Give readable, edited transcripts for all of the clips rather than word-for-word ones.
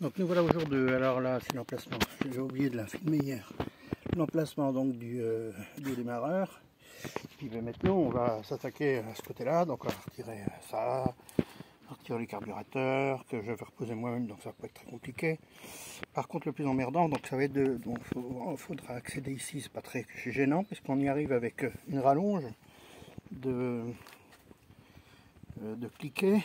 Donc nous voilà aujourd'hui. Alors là, c'est l'emplacement. J'ai oublié de la filmer hier. L'emplacement donc du démarreur. Puis ben, maintenant, on va s'attaquer à ce côté-là. Donc on va retirer ça, retirer les carburateur que je vais reposer moi-même. Donc ça va pas être très compliqué. Par contre, le plus emmerdant, donc ça va être donc faudra accéder ici. C'est pas très gênant puisqu'on y arrive avec une rallonge de cliquet.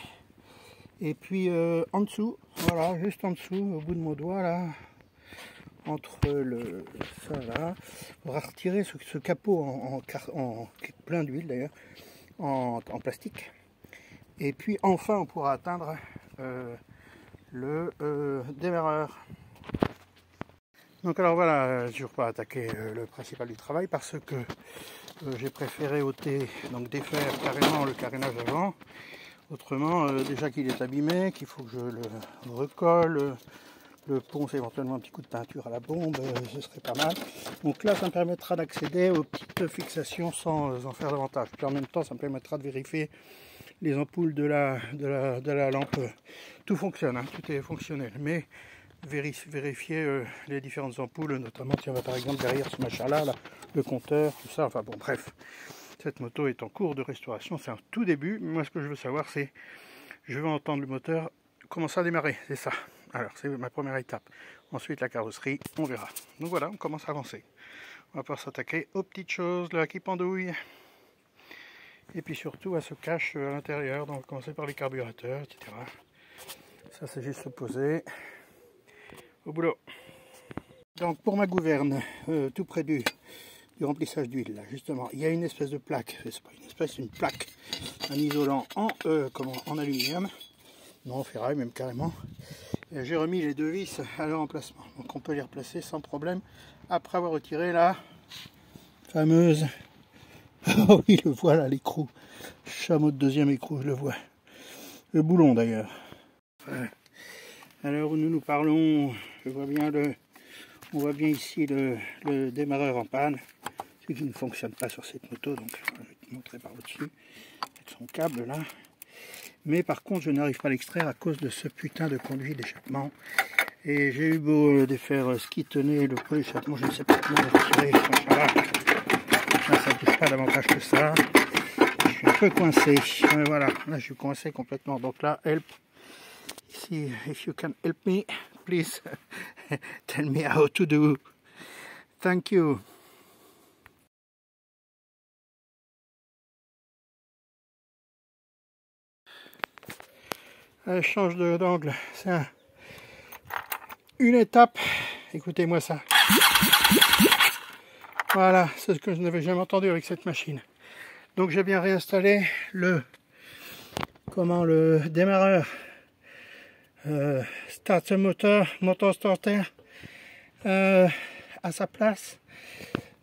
Et puis en dessous, voilà, juste en dessous, au bout de mon doigt là, entre ça là, on va retirer ce capot qui est plein d'huile d'ailleurs, en plastique. Et puis enfin on pourra atteindre le démarreur. Donc alors voilà, toujours pas attaqué le principal du travail parce que j'ai préféré ôter, donc défaire carrément le carénage avant. Autrement, déjà qu'il est abîmé, qu'il faut que je le recolle, le ponce éventuellement un petit coup de peinture à la bombe, ce serait pas mal. Donc là, ça me permettra d'accéder aux petites fixations sans en faire davantage. Puis en même temps, ça me permettra de vérifier les ampoules de la lampe. Tout fonctionne, hein, tout est fonctionnel. Mais vérifier les différentes ampoules, notamment, tiens, par exemple, derrière ce machin-là, là, le compteur, tout ça, enfin bon, bref. Cette moto est en cours de restauration, c'est un tout début. Moi, ce que je veux savoir, c'est, je veux entendre le moteur commencer à démarrer, c'est ça. Alors, c'est ma première étape. Ensuite, la carrosserie, on verra. Donc voilà, on commence à avancer. On va pouvoir s'attaquer aux petites choses là qui pendouillent. Et puis surtout à ce cache à l'intérieur. Donc, on va commencer par les carburateurs, etc. Ça, c'est juste se poser au boulot. Donc, pour ma gouverne, tout près du remplissage d'huile, là, justement, il y a une espèce de plaque, c'est pas une espèce, une plaque, un isolant en aluminium, non en ferraille même carrément. J'ai remis les deux vis à leur emplacement, donc on peut les replacer sans problème après avoir retiré la fameuse, oh oui, le voilà l'écrou, chameau de deuxième écrou, je le vois, le boulon d'ailleurs. Alors où nous parlons, je vois bien on voit bien ici le démarreur en panne, ce qui ne fonctionne pas sur cette moto, donc je vais te montrer par au-dessus, avec son câble là. Mais par contre, je n'arrive pas à l'extraire à cause de ce putain de conduit d'échappement. Et j'ai eu beau défaire ce qui tenait le point d'échappement, je ne sais pas comment le retirer. Là, ça ne touche pas davantage que ça. Je suis un peu coincé. Voilà, là je suis coincé complètement. Donc là, help. Ici, if you can help me, please tell me how to do. Thank you. Elle change d'angle, c'est une étape, écoutez-moi ça. Voilà, c'est ce que je n'avais jamais entendu avec cette machine. Donc j'ai bien réinstallé le démarreur starter motor starter à sa place,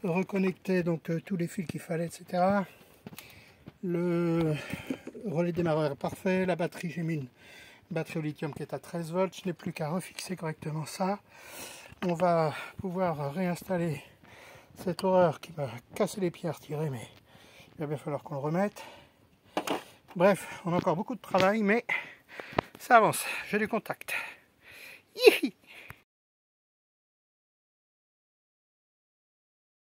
reconnecter donc tous les fils qu'il fallait, etc. Le relais démarreur est parfait, la batterie, j'ai mis une batterie au lithium qui est à 13 volts, je n'ai plus qu'à refixer correctement ça. On va pouvoir réinstaller cette horreur qui m'a cassé les pieds à retirer, mais il va bien falloir qu'on le remette. Bref, on a encore beaucoup de travail, mais ça avance, j'ai du contact. Hihi.